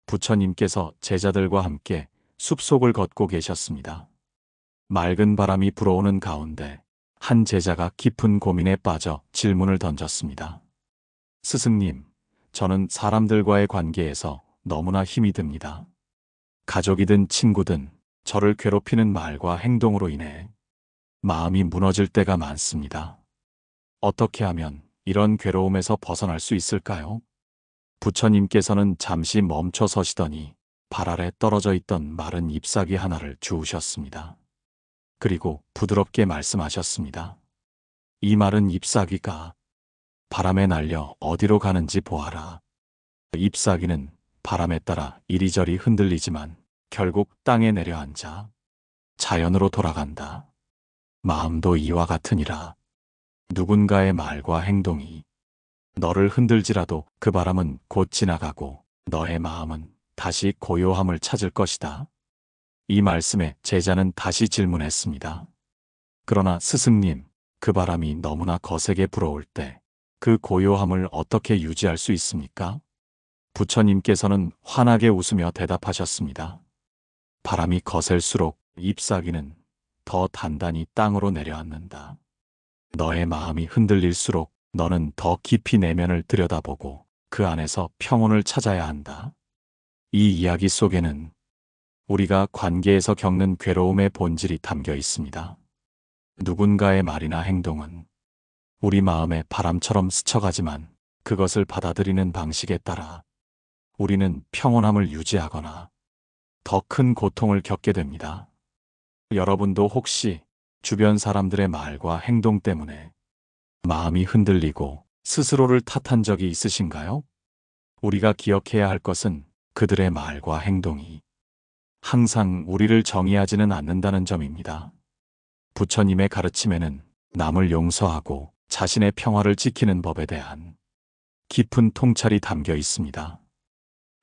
부처님께서 제자들과 함께 숲속을 걷고 계셨습니다. 맑은 바람이 불어오는 가운데 한 제자가 깊은 고민에 빠져 질문을 던졌습니다. 스승님, 저는 사람들과의 관계에서 너무나 힘이 듭니다. 가족이든 친구든 저를 괴롭히는 말과 행동으로 인해 마음이 무너질 때가 많습니다. 어떻게 하면 이런 괴로움에서 벗어날 수 있을까요? 부처님께서는 잠시 멈춰 서시더니 발 아래 떨어져 있던 마른 잎사귀 하나를 주우셨습니다. 그리고 부드럽게 말씀하셨습니다. 이 마른 잎사귀가 바람에 날려 어디로 가는지 보아라. 잎사귀는 바람에 따라 이리저리 흔들리지만 결국 땅에 내려앉아 자연으로 돌아간다. 마음도 이와 같으니라. 누군가의 말과 행동이 너를 흔들지라도 그 바람은 곧 지나가고 너의 마음은 다시 고요함을 찾을 것이다. 이 말씀에 제자는 다시 질문했습니다. 그러나 스승님, 그 바람이 너무나 거세게 불어올 때 그 고요함을 어떻게 유지할 수 있습니까? 부처님께서는 환하게 웃으며 대답하셨습니다. 바람이 거셀수록 잎사귀는 더 단단히 땅으로 내려앉는다. 너의 마음이 흔들릴수록 너는 더 깊이 내면을 들여다보고 그 안에서 평온을 찾아야 한다. 이 이야기 속에는 우리가 관계에서 겪는 괴로움의 본질이 담겨 있습니다. 누군가의 말이나 행동은 우리 마음에 바람처럼 스쳐가지만 그것을 받아들이는 방식에 따라 우리는 평온함을 유지하거나 더 큰 고통을 겪게 됩니다. 여러분도 혹시 주변 사람들의 말과 행동 때문에 마음이 흔들리고 스스로를 탓한 적이 있으신가요? 우리가 기억해야 할 것은 그들의 말과 행동이 항상 우리를 정의하지는 않는다는 점입니다. 부처님의 가르침에는 남을 용서하고 자신의 평화를 지키는 법에 대한 깊은 통찰이 담겨 있습니다.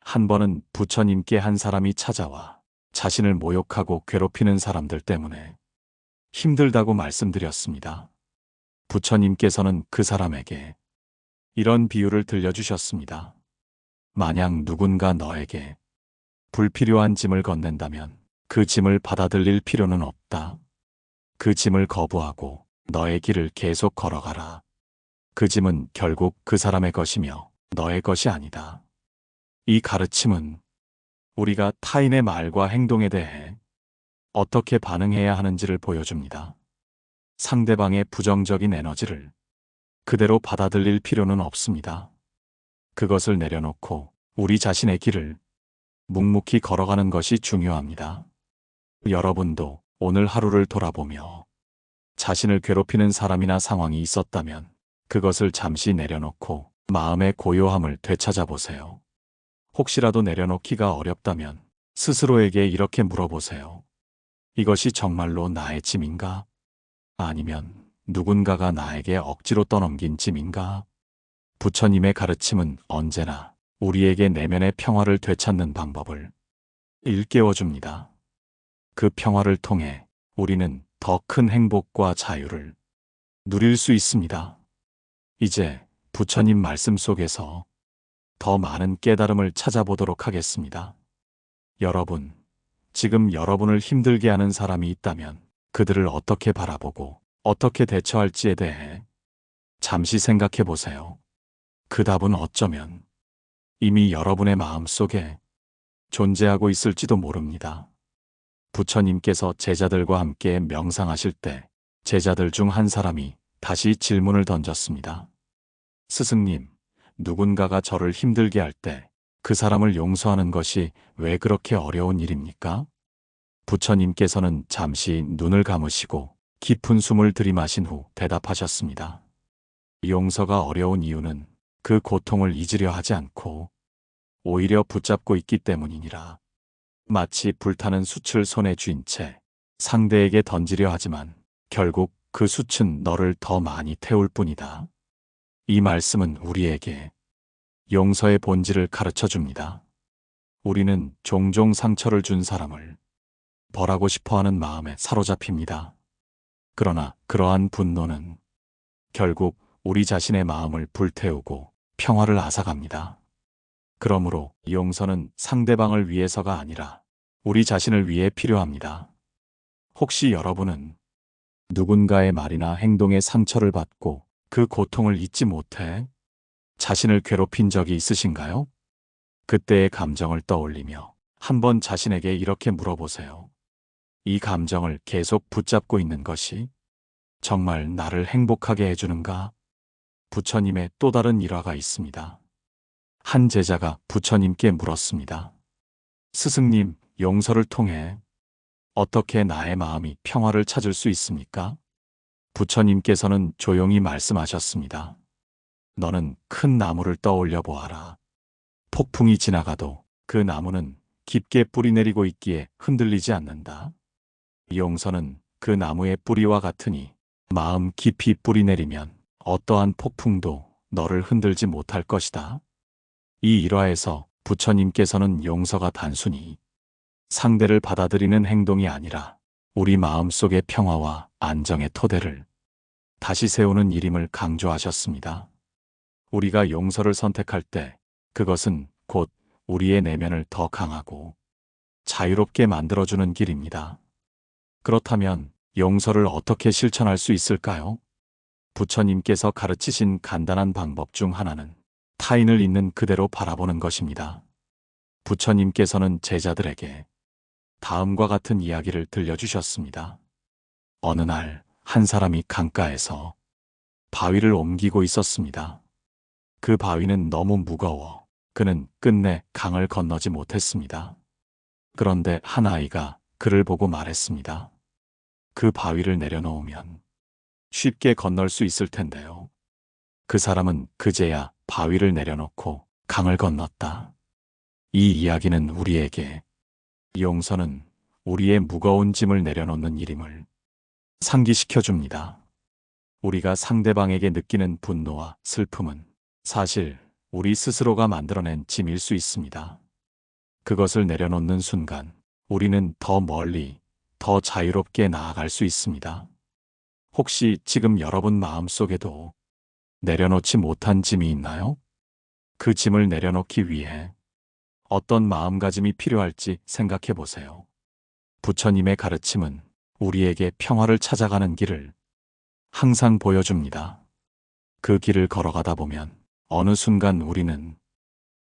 한 번은 부처님께 한 사람이 찾아와 자신을 모욕하고 괴롭히는 사람들 때문에 힘들다고 말씀드렸습니다. 부처님께서는 그 사람에게 이런 비유를 들려주셨습니다. 만약 누군가 너에게 불필요한 짐을 건넨다면 그 짐을 받아들일 필요는 없다. 그 짐을 거부하고 너의 길을 계속 걸어가라. 그 짐은 결국 그 사람의 것이며 너의 것이 아니다. 이 가르침은 우리가 타인의 말과 행동에 대해 어떻게 반응해야 하는지를 보여줍니다. 상대방의 부정적인 에너지를 그대로 받아들일 필요는 없습니다. 그것을 내려놓고 우리 자신의 길을 묵묵히 걸어가는 것이 중요합니다. 여러분도 오늘 하루를 돌아보며 자신을 괴롭히는 사람이나 상황이 있었다면 그것을 잠시 내려놓고 마음의 고요함을 되찾아보세요. 혹시라도 내려놓기가 어렵다면 스스로에게 이렇게 물어보세요. 이것이 정말로 나의 짐인가? 아니면 누군가가 나에게 억지로 떠넘긴 짐인가? 부처님의 가르침은 언제나 우리에게 내면의 평화를 되찾는 방법을 일깨워줍니다. 그 평화를 통해 우리는 더 큰 행복과 자유를 누릴 수 있습니다. 이제 부처님 말씀 속에서 더 많은 깨달음을 찾아보도록 하겠습니다. 여러분, 지금 여러분을 힘들게 하는 사람이 있다면 그들을 어떻게 바라보고 어떻게 대처할지에 대해 잠시 생각해 보세요. 그 답은 어쩌면 이미 여러분의 마음 속에 존재하고 있을지도 모릅니다. 부처님께서 제자들과 함께 명상하실 때 제자들 중 한 사람이 다시 질문을 던졌습니다. 스승님, 누군가가 저를 힘들게 할 때 그 사람을 용서하는 것이 왜 그렇게 어려운 일입니까? 부처님께서는 잠시 눈을 감으시고 깊은 숨을 들이마신 후 대답하셨습니다. 용서가 어려운 이유는 그 고통을 잊으려 하지 않고 오히려 붙잡고 있기 때문이니라. 마치 불타는 숯을 손에 쥔 채 상대에게 던지려 하지만 결국 그 숯은 너를 더 많이 태울 뿐이다. 이 말씀은 우리에게 용서의 본질을 가르쳐 줍니다. 우리는 종종 상처를 준 사람을 벌하고 싶어 하는 마음에 사로잡힙니다. 그러나 그러한 분노는 결국 우리 자신의 마음을 불태우고 평화를 앗아갑니다. 그러므로 용서는 상대방을 위해서가 아니라 우리 자신을 위해 필요합니다. 혹시 여러분은 누군가의 말이나 행동에 상처를 받고 그 고통을 잊지 못해 자신을 괴롭힌 적이 있으신가요? 그때의 감정을 떠올리며 한번 자신에게 이렇게 물어보세요. 이 감정을 계속 붙잡고 있는 것이 정말 나를 행복하게 해주는가? 부처님의 또 다른 일화가 있습니다. 한 제자가 부처님께 물었습니다. 스승님, 용서를 통해 어떻게 나의 마음이 평화를 찾을 수 있습니까? 부처님께서는 조용히 말씀하셨습니다. 너는 큰 나무를 떠올려 보아라. 폭풍이 지나가도 그 나무는 깊게 뿌리 내리고 있기에 흔들리지 않는다. 용서는 그 나무의 뿌리와 같으니 마음 깊이 뿌리 내리면 어떠한 폭풍도 너를 흔들지 못할 것이다. 이 일화에서 부처님께서는 용서가 단순히 상대를 받아들이는 행동이 아니라 우리 마음속의 평화와 안정의 토대를 다시 세우는 일임을 강조하셨습니다. 우리가 용서를 선택할 때 그것은 곧 우리의 내면을 더 강하고 자유롭게 만들어주는 길입니다. 그렇다면 용서를 어떻게 실천할 수 있을까요? 부처님께서 가르치신 간단한 방법 중 하나는 타인을 있는 그대로 바라보는 것입니다. 부처님께서는 제자들에게 다음과 같은 이야기를 들려주셨습니다. 어느 날 한 사람이 강가에서 바위를 옮기고 있었습니다. 그 바위는 너무 무거워 그는 끝내 강을 건너지 못했습니다. 그런데 한 아이가 그를 보고 말했습니다. 그 바위를 내려놓으면 쉽게 건널 수 있을 텐데요. 그 사람은 그제야 바위를 내려놓고 강을 건넜다. 이 이야기는 우리에게 용서는 우리의 무거운 짐을 내려놓는 일임을 상기시켜 줍니다. 우리가 상대방에게 느끼는 분노와 슬픔은 사실 우리 스스로가 만들어낸 짐일 수 있습니다. 그것을 내려놓는 순간 우리는 더 멀리, 더 자유롭게 나아갈 수 있습니다. 혹시 지금 여러분 마음속에도 내려놓지 못한 짐이 있나요? 그 짐을 내려놓기 위해 어떤 마음가짐이 필요할지 생각해 보세요. 부처님의 가르침은 우리에게 평화를 찾아가는 길을 항상 보여줍니다. 그 길을 걸어가다 보면 어느 순간 우리는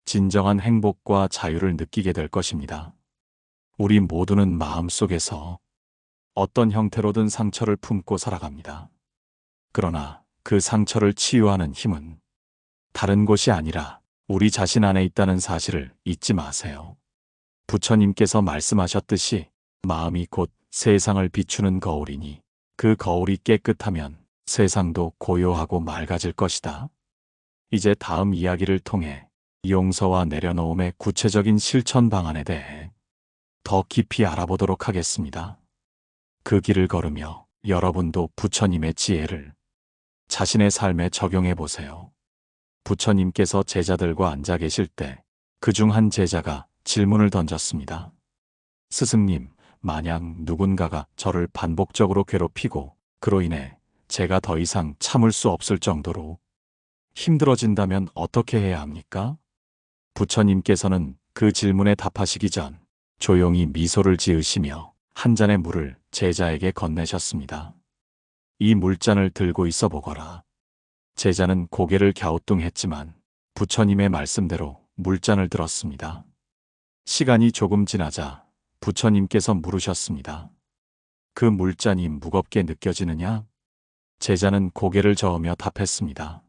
진정한 행복과 자유를 느끼게 될 것입니다. 우리 모두는 마음속에서 어떤 형태로든 상처를 품고 살아갑니다. 그러나 그 상처를 치유하는 힘은 다른 곳이 아니라 우리 자신 안에 있다는 사실을 잊지 마세요. 부처님께서 말씀하셨듯이 마음이 곧 세상을 비추는 거울이니 그 거울이 깨끗하면 세상도 고요하고 맑아질 것이다. 이제 다음 이야기를 통해 용서와 내려놓음의 구체적인 실천 방안에 대해 더 깊이 알아보도록 하겠습니다. 그 길을 걸으며 여러분도 부처님의 지혜를 자신의 삶에 적용해 보세요. 부처님께서 제자들과 앉아 계실 때 그중 한 제자가 질문을 던졌습니다. 스승님, 만약 누군가가 저를 반복적으로 괴롭히고 그로 인해 제가 더 이상 참을 수 없을 정도로 힘들어진다면 어떻게 해야 합니까? 부처님께서는 그 질문에 답하시기 전 조용히 미소를 지으시며 한 잔의 물을 제자에게 건네셨습니다. 이 물잔을 들고 있어 보거라. 제자는 고개를 갸우뚱했지만 부처님의 말씀대로 물잔을 들었습니다. 시간이 조금 지나자 부처님께서 물으셨습니다. 그 물잔이 무겁게 느껴지느냐? 제자는 고개를 저으며 답했습니다.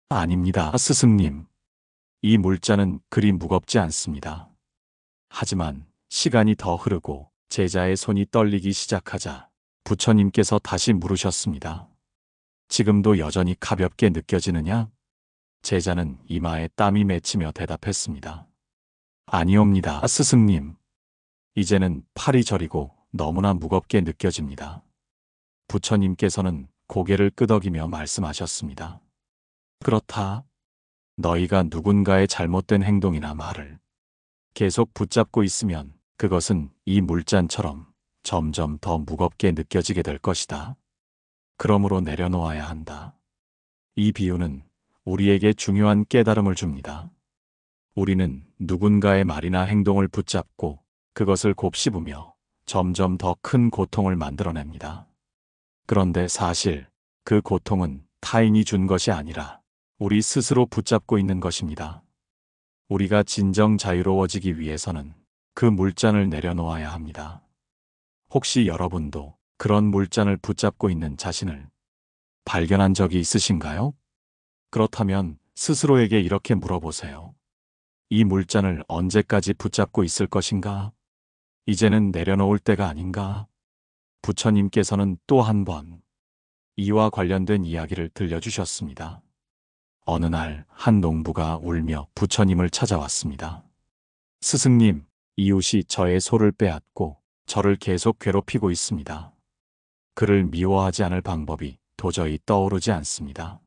아닙니다, 스승님. 이 물잔은 그리 무겁지 않습니다. 하지만 시간이 더 흐르고 제자의 손이 떨리기 시작하자 부처님께서 다시 물으셨습니다. 지금도 여전히 가볍게 느껴지느냐? 제자는 이마에 땀이 맺히며 대답했습니다. 아니옵니다, 스승님. 이제는 팔이 저리고 너무나 무겁게 느껴집니다. 부처님께서는 고개를 끄덕이며 말씀하셨습니다. 그렇다. 너희가 누군가의 잘못된 행동이나 말을 계속 붙잡고 있으면 그것은 이 물잔처럼 점점 더 무겁게 느껴지게 될 것이다. 그러므로 내려놓아야 한다. 이 비유는 우리에게 중요한 깨달음을 줍니다. 우리는 누군가의 말이나 행동을 붙잡고 그것을 곱씹으며 점점 더 큰 고통을 만들어냅니다. 그런데 사실 그 고통은 타인이 준 것이 아니라 우리 스스로 붙잡고 있는 것입니다. 우리가 진정 자유로워지기 위해서는 그 물잔을 내려놓아야 합니다. 혹시 여러분도 그런 물잔을 붙잡고 있는 자신을 발견한 적이 있으신가요? 그렇다면 스스로에게 이렇게 물어보세요. 이 물잔을 언제까지 붙잡고 있을 것인가? 이제는 내려놓을 때가 아닌가? 부처님께서는 또 한 번 이와 관련된 이야기를 들려주셨습니다. 어느 날 한 농부가 울며 부처님을 찾아왔습니다. 스승님, 이웃이 저의 소를 빼앗고 저를 계속 괴롭히고 있습니다. 그를 미워하지 않을 방법이 도저히 떠오르지 않습니다.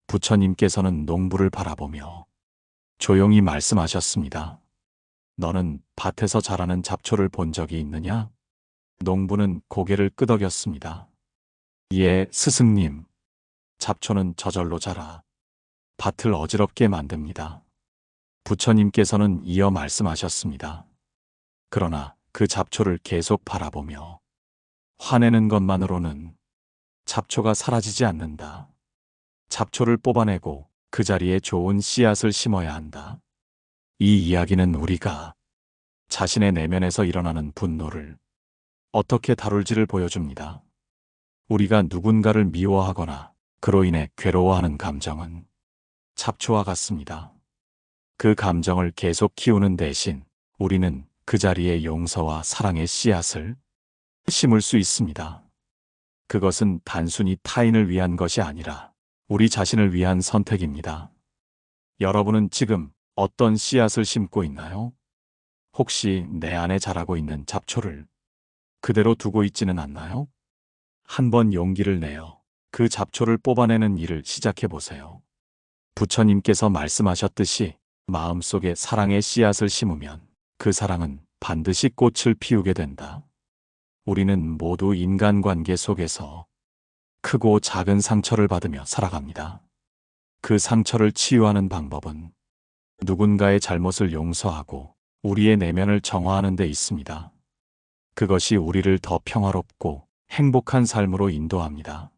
부처님께서는 농부를 바라보며 조용히 말씀하셨습니다. 너는 밭에서 자라는 잡초를 본 적이 있느냐? 농부는 고개를 끄덕였습니다. 예, 스승님. 잡초는 저절로 자라 밭을 어지럽게 만듭니다. 부처님께서는 이어 말씀하셨습니다. 그러나 그 잡초를 계속 바라보며 화내는 것만으로는 잡초가 사라지지 않는다. 잡초를 뽑아내고 그 자리에 좋은 씨앗을 심어야 한다. 이 이야기는 우리가 자신의 내면에서 일어나는 분노를 어떻게 다룰지를 보여줍니다. 우리가 누군가를 미워하거나 그로 인해 괴로워하는 감정은 잡초와 같습니다. 그 감정을 계속 키우는 대신 우리는 그 자리에 용서와 사랑의 씨앗을 심을 수 있습니다. 그것은 단순히 타인을 위한 것이 아니라 우리 자신을 위한 선택입니다. 여러분은 지금 어떤 씨앗을 심고 있나요? 혹시 내 안에 자라고 있는 잡초를 그대로 두고 있지는 않나요? 한번 용기를 내어 그 잡초를 뽑아내는 일을 시작해 보세요. 부처님께서 말씀하셨듯이 마음속에 사랑의 씨앗을 심으면 그 사랑은 반드시 꽃을 피우게 된다. 우리는 모두 인간관계 속에서 크고 작은 상처를 받으며 살아갑니다. 그 상처를 치유하는 방법은 누군가의 잘못을 용서하고 우리의 내면을 정화하는 데 있습니다. 그것이 우리를 더 평화롭고 행복한 삶으로 인도합니다.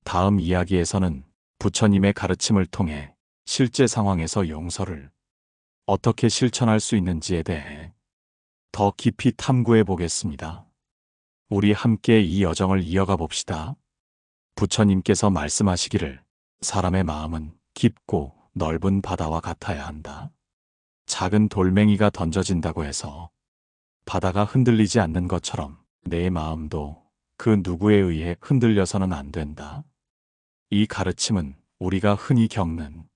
다음 이야기에서는 부처님의 가르침을 통해 실제 상황에서 용서를 어떻게 실천할 수 있는지에 대해 더 깊이 탐구해 보겠습니다. 우리 함께 이 여정을 이어가 봅시다. 부처님께서 말씀하시기를 사람의 마음은 깊고 넓은 바다와 같아야 한다. 작은 돌멩이가 던져진다고 해서 바다가 흔들리지 않는 것처럼 내 마음도 그 누구에 의해 흔들려서는 안 된다. 이 가르침은 우리가 흔히 겪는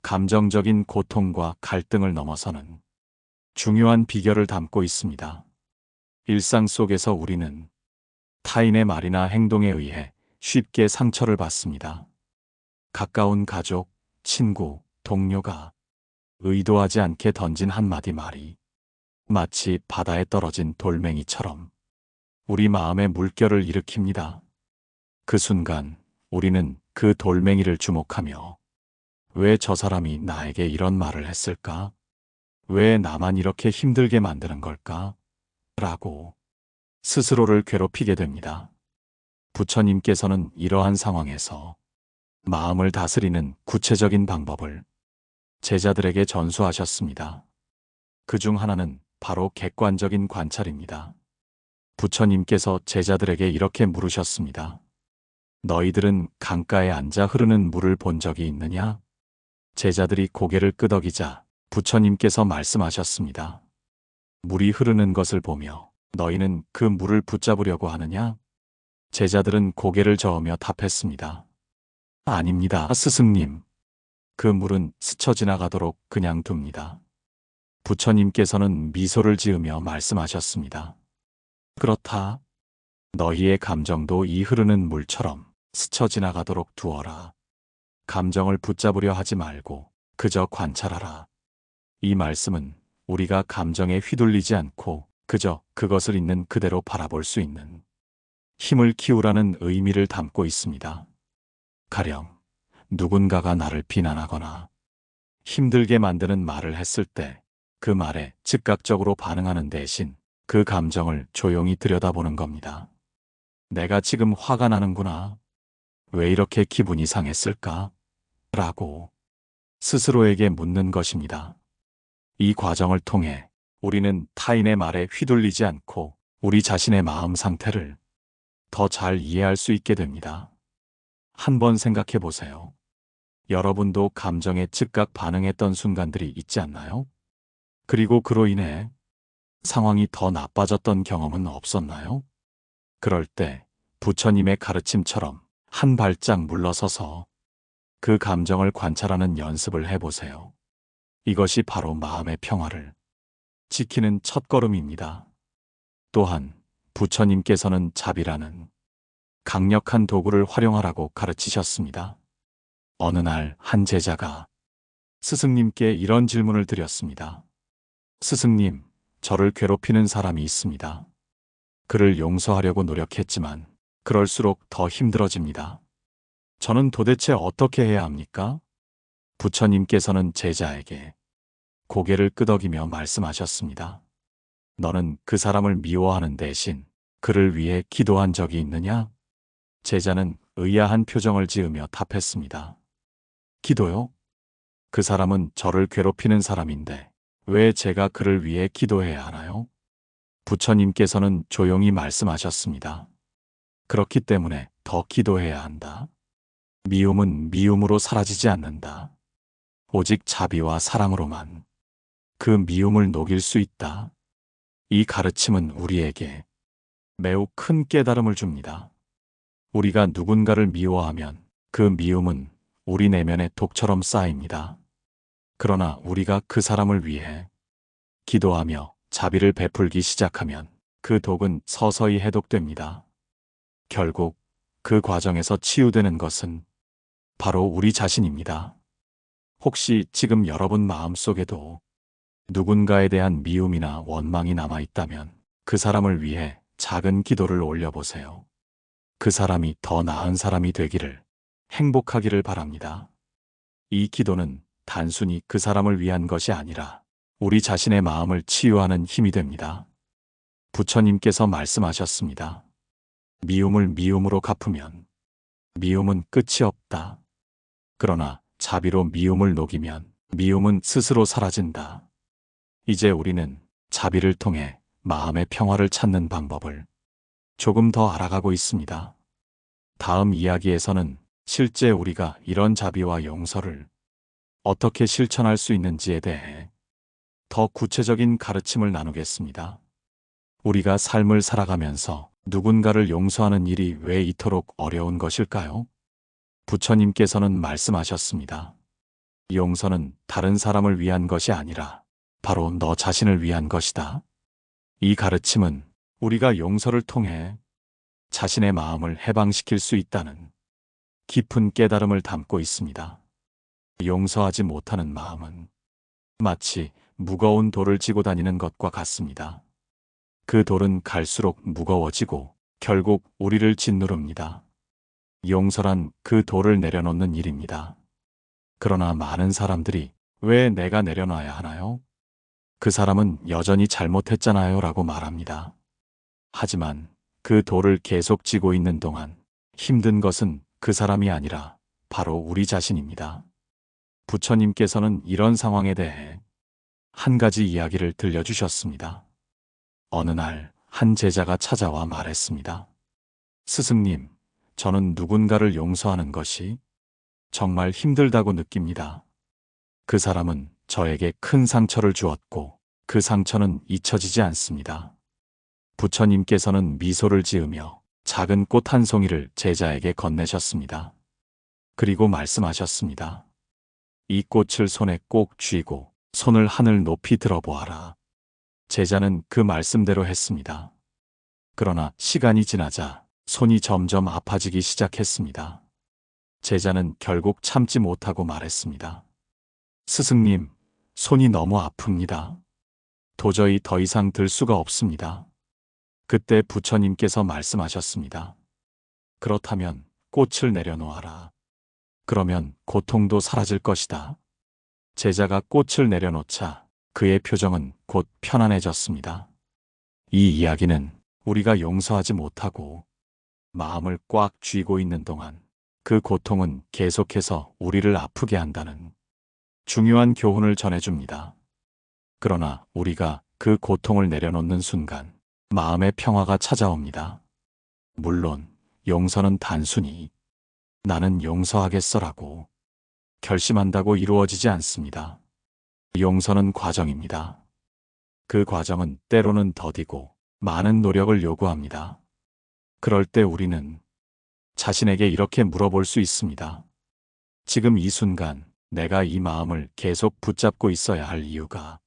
감정적인 고통과 갈등을 넘어서는 중요한 비결을 담고 있습니다. 일상 속에서 우리는 타인의 말이나 행동에 의해 쉽게 상처를 받습니다. 가까운 가족, 친구, 동료가 의도하지 않게 던진 한마디 말이 마치 바다에 떨어진 돌멩이처럼 우리 마음의 물결을 일으킵니다. 그 순간 우리는 그 돌멩이를 주목하며 왜 저 사람이 나에게 이런 말을 했을까? 왜 나만 이렇게 힘들게 만드는 걸까? 라고 스스로를 괴롭히게 됩니다. 부처님께서는 이러한 상황에서 마음을 다스리는 구체적인 방법을 제자들에게 전수하셨습니다. 그 중 하나는 바로 객관적인 관찰입니다. 부처님께서 제자들에게 이렇게 물으셨습니다. 너희들은 강가에 앉아 흐르는 물을 본 적이 있느냐? 제자들이 고개를 끄덕이자 부처님께서 말씀하셨습니다. 물이 흐르는 것을 보며 너희는 그 물을 붙잡으려고 하느냐? 제자들은 고개를 저으며 답했습니다. 아닙니다, 스승님. 그 물은 스쳐 지나가도록 그냥 둡니다. 부처님께서는 미소를 지으며 말씀하셨습니다. 그렇다. 너희의 감정도 이 흐르는 물처럼 스쳐 지나가도록 두어라. 감정을 붙잡으려 하지 말고 그저 관찰하라. 이 말씀은 우리가 감정에 휘둘리지 않고 그저 그것을 있는 그대로 바라볼 수 있는 힘을 키우라는 의미를 담고 있습니다. 가령 누군가가 나를 비난하거나 힘들게 만드는 말을 했을 때 그 말에 즉각적으로 반응하는 대신 그 감정을 조용히 들여다보는 겁니다. 내가 지금 화가 나는구나. 왜 이렇게 기분이 상했을까? 라고 스스로에게 묻는 것입니다. 이 과정을 통해 우리는 타인의 말에 휘둘리지 않고 우리 자신의 마음 상태를 더 잘 이해할 수 있게 됩니다. 한번 생각해 보세요. 여러분도 감정에 즉각 반응했던 순간들이 있지 않나요? 그리고 그로 인해 상황이 더 나빠졌던 경험은 없었나요? 그럴 때 부처님의 가르침처럼 한 발짝 물러서서 그 감정을 관찰하는 연습을 해보세요. 이것이 바로 마음의 평화를 지키는 첫걸음입니다. 또한 부처님께서는 자비라는 강력한 도구를 활용하라고 가르치셨습니다. 어느 날 한 제자가 스승님께 이런 질문을 드렸습니다. 스승님, 저를 괴롭히는 사람이 있습니다. 그를 용서하려고 노력했지만 그럴수록 더 힘들어집니다. 저는 도대체 어떻게 해야 합니까? 부처님께서는 제자에게 고개를 끄덕이며 말씀하셨습니다. 너는 그 사람을 미워하는 대신 그를 위해 기도한 적이 있느냐? 제자는 의아한 표정을 지으며 답했습니다. 기도요? 그 사람은 저를 괴롭히는 사람인데 왜 제가 그를 위해 기도해야 하나요? 부처님께서는 조용히 말씀하셨습니다. 그렇기 때문에 더 기도해야 한다. 미움은 미움으로 사라지지 않는다. 오직 자비와 사랑으로만 그 미움을 녹일 수 있다. 이 가르침은 우리에게 매우 큰 깨달음을 줍니다. 우리가 누군가를 미워하면 그 미움은 우리 내면의 독처럼 쌓입니다. 그러나 우리가 그 사람을 위해 기도하며 자비를 베풀기 시작하면 그 독은 서서히 해독됩니다. 결국 그 과정에서 치유되는 것은 바로 우리 자신입니다. 혹시 지금 여러분 마음속에도 누군가에 대한 미움이나 원망이 남아있다면 그 사람을 위해 작은 기도를 올려보세요. 그 사람이 더 나은 사람이 되기를, 행복하기를 바랍니다. 이 기도는 단순히 그 사람을 위한 것이 아니라 우리 자신의 마음을 치유하는 힘이 됩니다. 부처님께서 말씀하셨습니다. 미움을 미움으로 갚으면 미움은 끝이 없다. 그러나 자비로 미움을 녹이면 미움은 스스로 사라진다. 이제 우리는 자비를 통해 마음의 평화를 찾는 방법을 조금 더 알아가고 있습니다. 다음 이야기에서는 실제 우리가 이런 자비와 용서를 어떻게 실천할 수 있는지에 대해 더 구체적인 가르침을 나누겠습니다. 우리가 삶을 살아가면서 누군가를 용서하는 일이 왜 이토록 어려운 것일까요? 부처님께서는 말씀하셨습니다. 용서는 다른 사람을 위한 것이 아니라 바로 너 자신을 위한 것이다. 이 가르침은 우리가 용서를 통해 자신의 마음을 해방시킬 수 있다는 깊은 깨달음을 담고 있습니다. 용서하지 못하는 마음은 마치 무거운 돌을 지고 다니는 것과 같습니다. 그 돌은 갈수록 무거워지고 결국 우리를 짓누릅니다. 용서란 그 돌을 내려놓는 일입니다. 그러나 많은 사람들이 왜 내가 내려놔야 하나요? 그 사람은 여전히 잘못했잖아요 라고 말합니다. 하지만 그 돌을 계속 쥐고 있는 동안 힘든 것은 그 사람이 아니라 바로 우리 자신입니다. 부처님께서는 이런 상황에 대해 한 가지 이야기를 들려주셨습니다. 어느 날 한 제자가 찾아와 말했습니다. 스승님, 저는 누군가를 용서하는 것이 정말 힘들다고 느낍니다. 그 사람은 저에게 큰 상처를 주었고 그 상처는 잊혀지지 않습니다. 부처님께서는 미소를 지으며 작은 꽃 한 송이를 제자에게 건네셨습니다. 그리고 말씀하셨습니다. 이 꽃을 손에 꼭 쥐고 손을 하늘 높이 들어보아라. 제자는 그 말씀대로 했습니다. 그러나 시간이 지나자 손이 점점 아파지기 시작했습니다. 제자는 결국 참지 못하고 말했습니다. 스승님, 손이 너무 아픕니다. 도저히 더 이상 들 수가 없습니다. 그때 부처님께서 말씀하셨습니다. 그렇다면 꽃을 내려놓아라. 그러면 고통도 사라질 것이다. 제자가 꽃을 내려놓자 그의 표정은 곧 편안해졌습니다. 이 이야기는 우리가 용서하지 못하고 마음을 꽉 쥐고 있는 동안 그 고통은 계속해서 우리를 아프게 한다는 중요한 교훈을 전해줍니다. 그러나 우리가 그 고통을 내려놓는 순간 마음의 평화가 찾아옵니다. 물론 용서는 단순히 나는 용서하겠어라고 결심한다고 이루어지지 않습니다. 용서는 과정입니다. 그 과정은 때로는 더디고 많은 노력을 요구합니다. 그럴 때 우리는 자신에게 이렇게 물어볼 수 있습니다. 지금 이 순간 내가 이 마음을 계속 붙잡고 있어야 할 이유가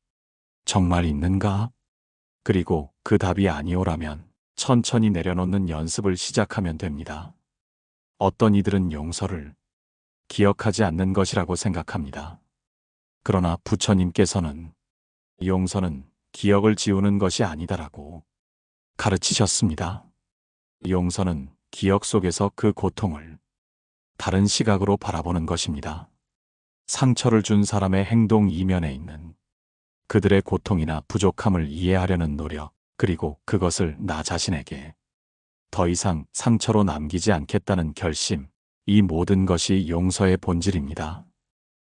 정말 있는가? 그리고 그 답이 아니오라면 천천히 내려놓는 연습을 시작하면 됩니다. 어떤 이들은 용서를 기억하지 않는 것이라고 생각합니다. 그러나 부처님께서는 용서는 기억을 지우는 것이 아니다라고 가르치셨습니다. 용서는 기억 속에서 그 고통을 다른 시각으로 바라보는 것입니다. 상처를 준 사람의 행동 이면에 있는 그들의 고통이나 부족함을 이해하려는 노력, 그리고 그것을 나 자신에게 더 이상 상처로 남기지 않겠다는 결심, 이 모든 것이 용서의 본질입니다.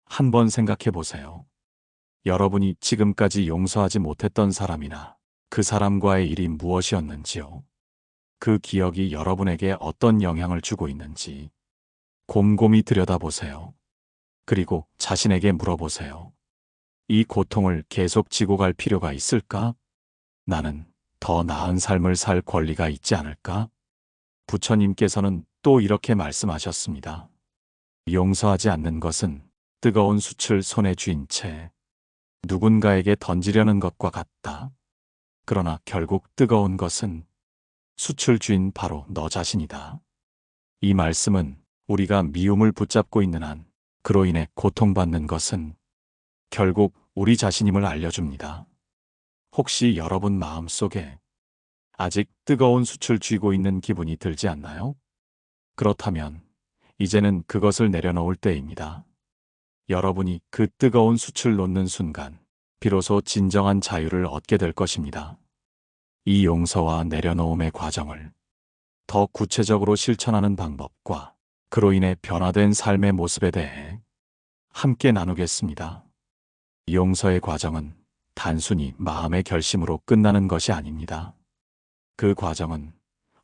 한번 생각해 보세요. 여러분이 지금까지 용서하지 못했던 사람이나 그 사람과의 일이 무엇이었는지요? 그 기억이 여러분에게 어떤 영향을 주고 있는지 곰곰이 들여다보세요. 그리고 자신에게 물어보세요. 이 고통을 계속 지고 갈 필요가 있을까? 나는 더 나은 삶을 살 권리가 있지 않을까? 부처님께서는 또 이렇게 말씀하셨습니다. 용서하지 않는 것은 뜨거운 숯을 손에 쥔 채 누군가에게 던지려는 것과 같다. 그러나 결국 뜨거운 것은 숯을 쥔 바로 너 자신이다. 이 말씀은 우리가 미움을 붙잡고 있는 한 그로 인해 고통받는 것은 결국 우리 자신임을 알려줍니다. 혹시 여러분 마음속에 아직 뜨거운 숯을 쥐고 있는 기분이 들지 않나요? 그렇다면 이제는 그것을 내려놓을 때입니다. 여러분이 그 뜨거운 숯을 놓는 순간 비로소 진정한 자유를 얻게 될 것입니다. 이 용서와 내려놓음의 과정을 더 구체적으로 실천하는 방법과 그로 인해 변화된 삶의 모습에 대해 함께 나누겠습니다. 용서의 과정은 단순히 마음의 결심으로 끝나는 것이 아닙니다. 그 과정은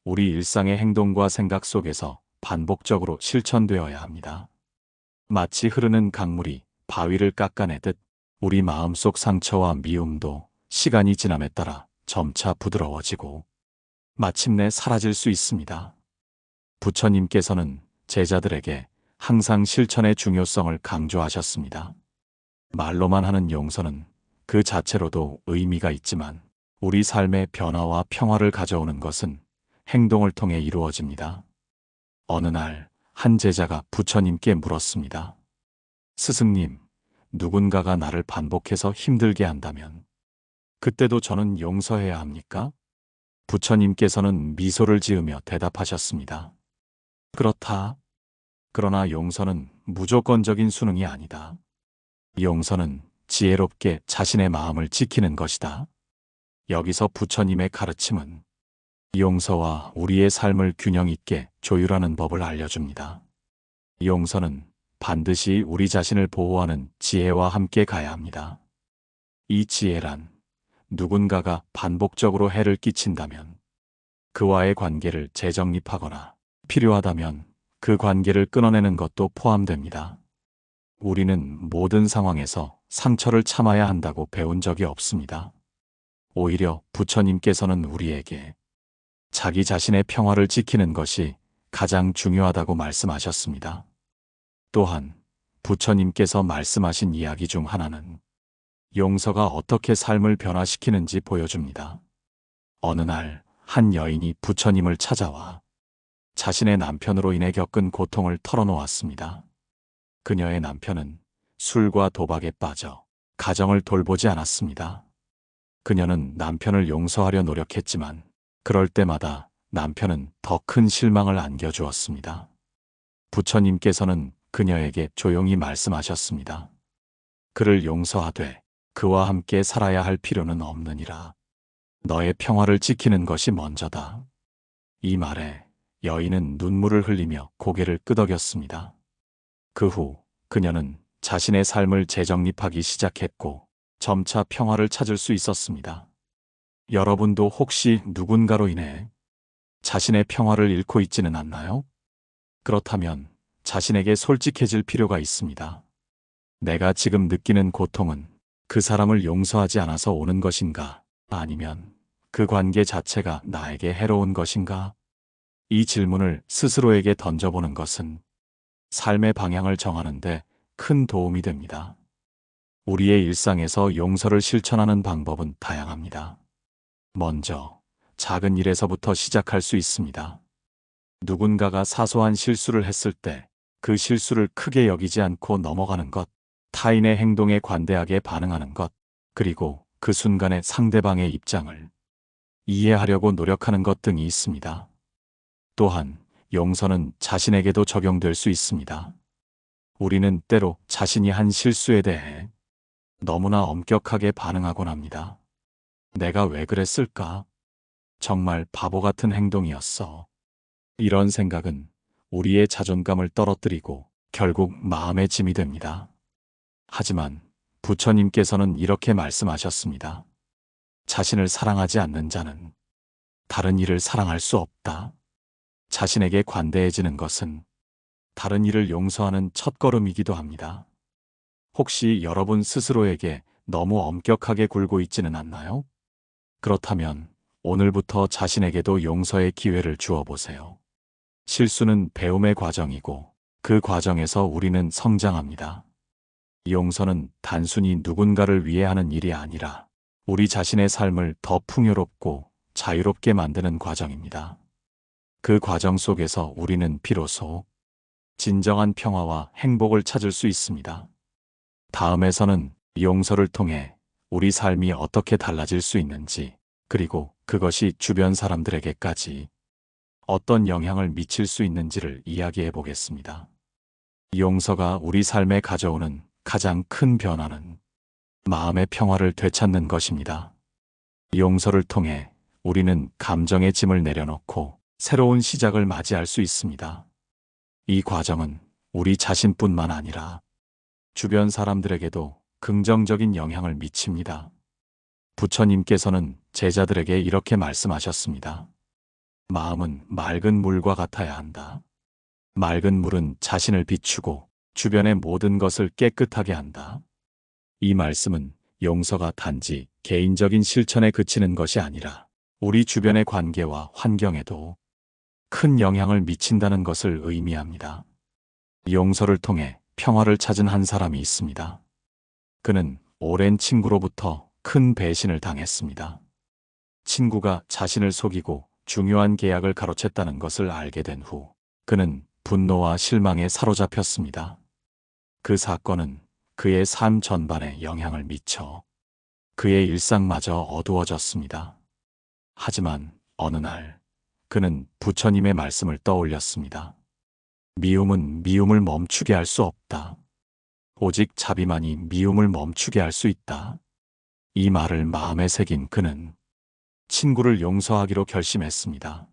우리 일상의 행동과 생각 속에서 반복적으로 실천되어야 합니다. 마치 흐르는 강물이 바위를 깎아내듯 우리 마음속 상처와 미움도 시간이 지남에 따라 점차 부드러워지고 마침내 사라질 수 있습니다. 부처님께서는 제자들에게 항상 실천의 중요성을 강조하셨습니다. 말로만 하는 용서는 그 자체로도 의미가 있지만 우리 삶의 변화와 평화를 가져오는 것은 행동을 통해 이루어집니다. 어느 날 한 제자가 부처님께 물었습니다. 스승님, 누군가가 나를 반복해서 힘들게 한다면 그때도 저는 용서해야 합니까? 부처님께서는 미소를 지으며 대답하셨습니다. 그렇다. 그러나 용서는 무조건적인 수능이 아니다. 용서는 지혜롭게 자신의 마음을 지키는 것이다. 여기서 부처님의 가르침은 용서와 우리의 삶을 균형 있게 조율하는 법을 알려줍니다. 용서는 반드시 우리 자신을 보호하는 지혜와 함께 가야 합니다. 이 지혜란 누군가가 반복적으로 해를 끼친다면 그와의 관계를 재정립하거나 필요하다면 그 관계를 끊어내는 것도 포함됩니다. 우리는 모든 상황에서 상처를 참아야 한다고 배운 적이 없습니다. 오히려 부처님께서는 우리에게 자기 자신의 평화를 지키는 것이 가장 중요하다고 말씀하셨습니다. 또한 부처님께서 말씀하신 이야기 중 하나는 용서가 어떻게 삶을 변화시키는지 보여줍니다. 어느 날 한 여인이 부처님을 찾아와 자신의 남편으로 인해 겪은 고통을 털어놓았습니다. 그녀의 남편은 술과 도박에 빠져 가정을 돌보지 않았습니다. 그녀는 남편을 용서하려 노력했지만 그럴 때마다 남편은 더 큰 실망을 안겨주었습니다. 부처님께서는 그녀에게 조용히 말씀하셨습니다. 그를 용서하되 그와 함께 살아야 할 필요는 없느니라. 너의 평화를 지키는 것이 먼저다. 이 말에 여인은 눈물을 흘리며 고개를 끄덕였습니다. 그 후 그녀는 자신의 삶을 재정립하기 시작했고 점차 평화를 찾을 수 있었습니다. 여러분도 혹시 누군가로 인해 자신의 평화를 잃고 있지는 않나요? 그렇다면 자신에게 솔직해질 필요가 있습니다. 내가 지금 느끼는 고통은 그 사람을 용서하지 않아서 오는 것인가? 아니면 그 관계 자체가 나에게 해로운 것인가? 이 질문을 스스로에게 던져보는 것은 삶의 방향을 정하는데 큰 도움이 됩니다. 우리의 일상에서 용서를 실천하는 방법은 다양합니다. 먼저 작은 일에서부터 시작할 수 있습니다. 누군가가 사소한 실수를 했을 때 그 실수를 크게 여기지 않고 넘어가는 것, 타인의 행동에 관대하게 반응하는 것, 그리고 그 순간의 상대방의 입장을 이해하려고 노력하는 것 등이 있습니다. 또한 용서는 자신에게도 적용될 수 있습니다. 우리는 때로 자신이 한 실수에 대해 너무나 엄격하게 반응하곤 합니다. 내가 왜 그랬을까? 정말 바보 같은 행동이었어. 이런 생각은 우리의 자존감을 떨어뜨리고 결국 마음의 짐이 됩니다. 하지만 부처님께서는 이렇게 말씀하셨습니다. 자신을 사랑하지 않는 자는 다른 이를 사랑할 수 없다. 자신에게 관대해지는 것은 다른 이를 용서하는 첫걸음이기도 합니다. 혹시 여러분 스스로에게 너무 엄격하게 굴고 있지는 않나요? 그렇다면 오늘부터 자신에게도 용서의 기회를 주어 보세요. 실수는 배움의 과정이고 그 과정에서 우리는 성장합니다. 용서는 단순히 누군가를 위해 하는 일이 아니라 우리 자신의 삶을 더 풍요롭고 자유롭게 만드는 과정입니다. 그 과정 속에서 우리는 비로소 진정한 평화와 행복을 찾을 수 있습니다. 다음에서는 용서를 통해 우리 삶이 어떻게 달라질 수 있는지, 그리고 그것이 주변 사람들에게까지 어떤 영향을 미칠 수 있는지를 이야기해 보겠습니다. 용서가 우리 삶에 가져오는 가장 큰 변화는 마음의 평화를 되찾는 것입니다. 용서를 통해 우리는 감정의 짐을 내려놓고 새로운 시작을 맞이할 수 있습니다. 이 과정은 우리 자신뿐만 아니라 주변 사람들에게도 긍정적인 영향을 미칩니다. 부처님께서는 제자들에게 이렇게 말씀하셨습니다. 마음은 맑은 물과 같아야 한다. 맑은 물은 자신을 비추고 주변의 모든 것을 깨끗하게 한다. 이 말씀은 용서가 단지 개인적인 실천에 그치는 것이 아니라 우리 주변의 관계와 환경에도 큰 영향을 미친다는 것을 의미합니다. 용서를 통해 평화를 찾은 한 사람이 있습니다. 그는 오랜 친구로부터 큰 배신을 당했습니다. 친구가 자신을 속이고 중요한 계약을 가로챘다는 것을 알게 된 후 그는 분노와 실망에 사로잡혔습니다. 그 사건은 그의 삶 전반에 영향을 미쳐 그의 일상마저 어두워졌습니다. 하지만 어느 날 그는 부처님의 말씀을 떠올렸습니다. 미움은 미움을 멈추게 할 수 없다. 오직 자비만이 미움을 멈추게 할 수 있다. 이 말을 마음에 새긴 그는 친구를 용서하기로 결심했습니다.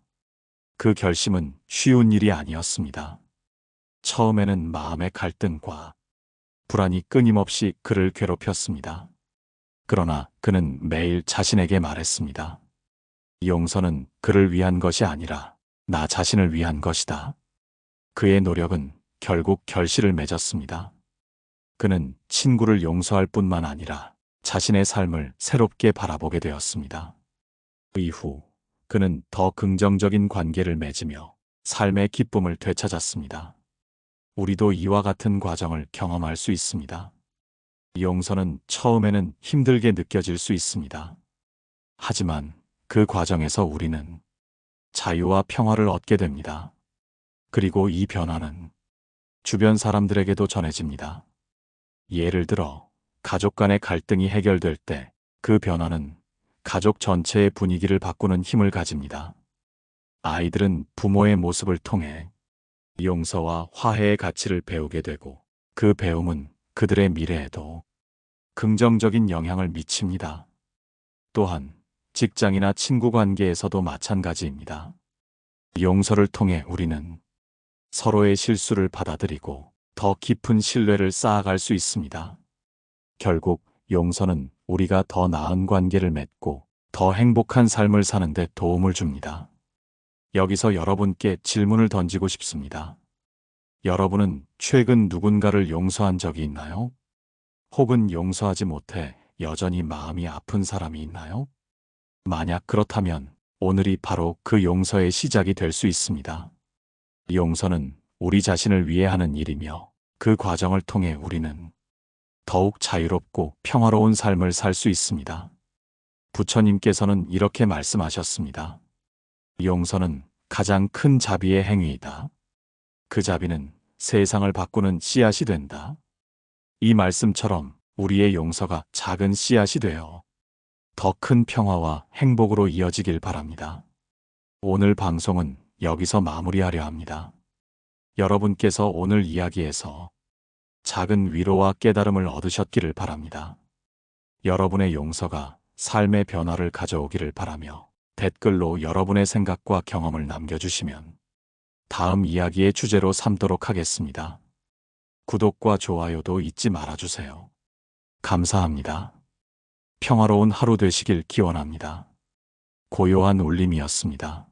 그 결심은 쉬운 일이 아니었습니다. 처음에는 마음의 갈등과 불안이 끊임없이 그를 괴롭혔습니다. 그러나 그는 매일 자신에게 말했습니다. 용서는 그를 위한 것이 아니라 나 자신을 위한 것이다. 그의 노력은 결국 결실을 맺었습니다. 그는 친구를 용서할 뿐만 아니라 자신의 삶을 새롭게 바라보게 되었습니다. 이후 그는 더 긍정적인 관계를 맺으며 삶의 기쁨을 되찾았습니다. 우리도 이와 같은 과정을 경험할 수 있습니다. 용서는 처음에는 힘들게 느껴질 수 있습니다. 하지만 그 과정에서 우리는 자유와 평화를 얻게 됩니다. 그리고 이 변화는 주변 사람들에게도 전해집니다. 예를 들어 가족 간의 갈등이 해결될 때 그 변화는 가족 전체의 분위기를 바꾸는 힘을 가집니다. 아이들은 부모의 모습을 통해 용서와 화해의 가치를 배우게 되고 그 배움은 그들의 미래에도 긍정적인 영향을 미칩니다. 또한 직장이나 친구 관계에서도 마찬가지입니다. 용서를 통해 우리는 서로의 실수를 받아들이고 더 깊은 신뢰를 쌓아갈 수 있습니다. 결국 용서는 우리가 더 나은 관계를 맺고 더 행복한 삶을 사는 데 도움을 줍니다. 여기서 여러분께 질문을 던지고 싶습니다. 여러분은 최근 누군가를 용서한 적이 있나요? 혹은 용서하지 못해 여전히 마음이 아픈 사람이 있나요? 만약 그렇다면 오늘이 바로 그 용서의 시작이 될 수 있습니다. 용서는 우리 자신을 위해 하는 일이며 그 과정을 통해 우리는 더욱 자유롭고 평화로운 삶을 살 수 있습니다. 부처님께서는 이렇게 말씀하셨습니다. 용서는 가장 큰 자비의 행위이다. 그 자비는 세상을 바꾸는 씨앗이 된다. 이 말씀처럼 우리의 용서가 작은 씨앗이 되어 더 큰 평화와 행복으로 이어지길 바랍니다. 오늘 방송은 여기서 마무리하려 합니다. 여러분께서 오늘 이야기에서 작은 위로와 깨달음을 얻으셨기를 바랍니다. 여러분의 용서가 삶의 변화를 가져오기를 바라며 댓글로 여러분의 생각과 경험을 남겨주시면 다음 이야기의 주제로 삼도록 하겠습니다. 구독과 좋아요도 잊지 말아주세요. 감사합니다. 평화로운 하루 되시길 기원합니다. 고요한 울림이었습니다.